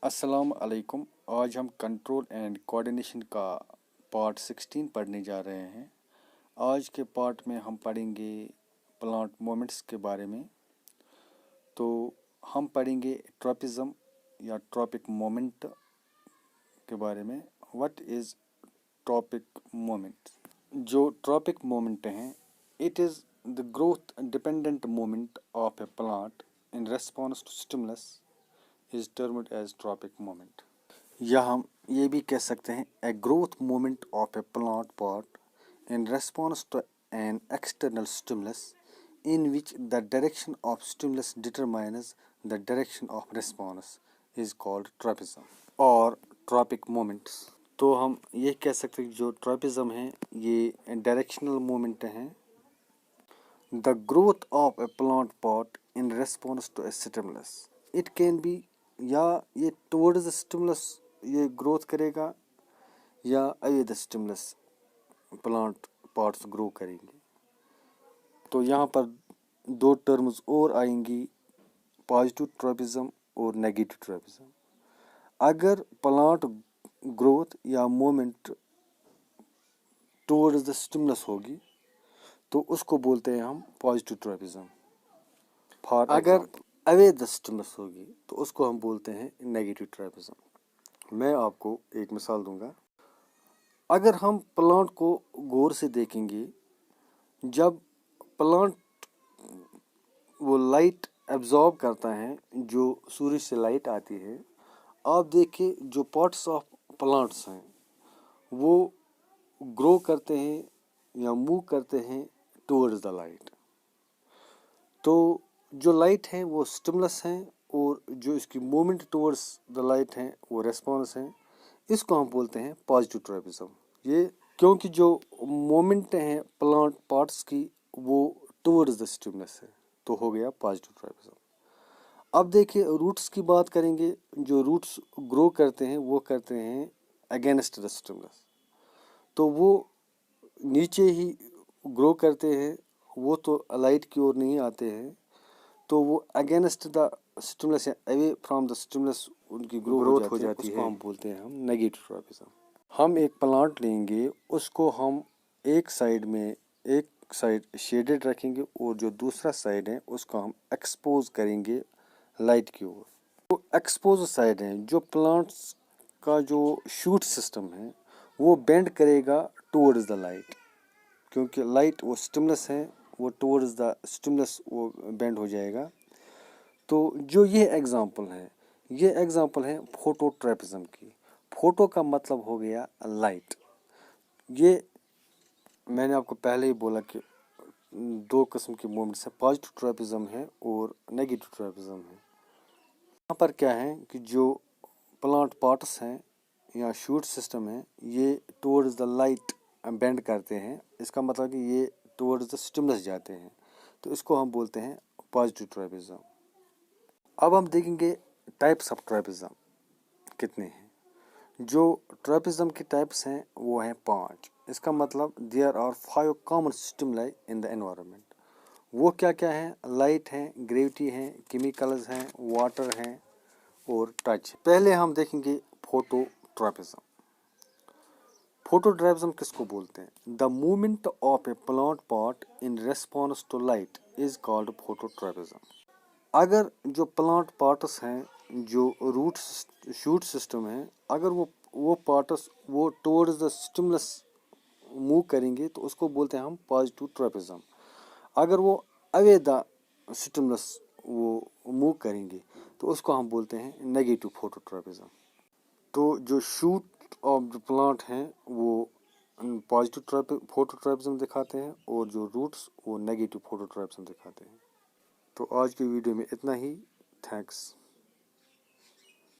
अस्सलाम अलैकुम। आज हम कंट्रोल एंड कोऑर्डिनेशन का पार्ट 16 पढ़ने जा रहे हैं। आज के पार्ट में हम पढ़ेंगे प्लांट मोमेंट्स के बारे में। तो हम पढ़ेंगे ट्रॉपिज्म या ट्रॉपिक मोमेंट के बारे में। What is tropic moment? जो ट्रॉपिक मोमेंट हैं, it is the growth dependent moment of a plant in response to stimulus is termed as tropic moment. या हम ये भी कह सकते हैं a growth moment of a plant pot in response to an external stimulus in which the direction of stimulus determines the direction of response is called tropism और tropic moments. तो हम ये कह सकते हैं जो tropism है ये directional moment है. The growth of a plant pot in response to a stimulus. It can be या ये टुवर्ड्स द स्टिमुलस ये ग्रोथ करेगा या away the stimulus plant parts grow करेंगे. तो यहाँ पर दो टर्म्स और आएंगी, पॉजिटिव ट्रॉपिज्म और नेगेटिव ट्रॉपिज्म. अगर प्लांट ग्रोथ या मूवमेंट टुवर्ड्स द स्टिमुलस होगी तो उसको बोलते हैं हम पॉजिटिव ट्रॉपिज्म. फॉर अगर अवे द स्टिमुलस होगी तो उसको हम बोलते हैं नेगेटिव ट्रॉपिज्म. मैं आपको एक मिसाल दूंगा. अगर हम प्लांट को गौर से देखेंगे, जब प्लांट वो लाइट एब्जॉर्ब करता है, जो सूरज से लाइट आती है, आप देखिए जो पार्ट्स ऑफ प्लांट्स हैं वो ग्रो करते हैं या मूव करते हैं टुवर्ड्स द लाइट. तो जो लाइट है वो स्टिमुलस है और जो इसकी मूवमेंट टुवर्ड्स द लाइट है वो रेस्पॉन्स है. इसको हम बोलते हैं पॉजिटिव ट्रॉपिज्म. ये क्योंकि जो मूवमेंट है प्लांट पार्ट्स की वो टुवर्ड्स द स्टिमुलस है, तो हो गया पॉजिटिव ट्रॉपिज्म. अब देखिए रूट्स की बात करेंगे. जो रूट्स ग्रो करते हैं वो करते हैं अगेंस्ट द स्टिमुलस. तो वो नीचे ही ग्रो करते हैं, वो तो लाइट की ओर नहीं आते हैं. तो वो अगेंस्ट द स्टिमुलस या अवे फ्रॉम द स्टिमुलस उनकी ग्रोथ हो जाती है. उसको हम बोलते हैं हम नेगेटिव ट्रॉपिज्म. हम एक प्लांट लेंगे, उसको हम एक साइड शेडेड रखेंगे और जो दूसरा साइड है उसको हम एक्सपोज करेंगे लाइट की ओर. तो एक्सपोज साइड है जो प्लांट्स का जो शूट सिस्टम है वो बेंड करेगा टुवर्ड्स द लाइट, क्योंकि लाइट वो स्टिमुलस है, वो टुवर्ड्स द स्टिमुलस वो बेंड हो जाएगा. तो जो ये एग्जांपल है फोटो ट्रैपिज्म की. फोटो का मतलब हो गया लाइट. ये मैंने आपको पहले ही बोला कि दो किस्म की मूवमेंट्स है, पॉजिटिव ट्रैपिज्म है और नेगेटिव ट्रैपिज्म है. यहाँ पर क्या है कि जो प्लांट पार्ट्स हैं या शूट सिस्टम है ये टुवर्ड्स द लाइट बेंड करते हैं. इसका मतलब कि ये टुवर्ड्स द स्टिमुलस जाते हैं, तो इसको हम बोलते हैं पॉजिटिव ट्रॉपिज्म. अब हम देखेंगे टाइप्स ऑफ ट्रॉपिज्म कितने हैं. जो ट्रॉपिज्म की टाइप्स हैं वो हैं 5. इसका मतलब there are 5 common stimuli in the environment. वो क्या क्या हैं? लाइट हैं, ग्रेविटी हैं, केमिकल्स हैं, वाटर हैं और टच. पहले हम देखेंगे फोटो ट्रॉपिज्म. फोटोट्रॉपिज्म किसको बोलते हैं? The movement of a plant pot in response to light is called phototropism. अगर जो प्लांट पार्ट्स हैं, जो रूट शूट सिस्टम है, अगर वो पार्ट्स वो टुवर्ड्स द स्टिमुलस मूव करेंगे तो उसको बोलते हैं हम पॉजिटिव ट्रॉपिज्म. अगर वो अवे द स्टिमुलस वो मूव करेंगे तो उसको हम बोलते हैं नेगेटिव फोटोट्रॉपिज्म. तो जो शूट ऑफ द प्लांट हैं वो पॉजिटिव फोटोट्रॉपिज्म दिखाते हैं और जो रूट्स वो नेगेटिव फोटोट्रॉपिज्म दिखाते हैं. तो आज की वीडियो में इतना ही. थैंक्स.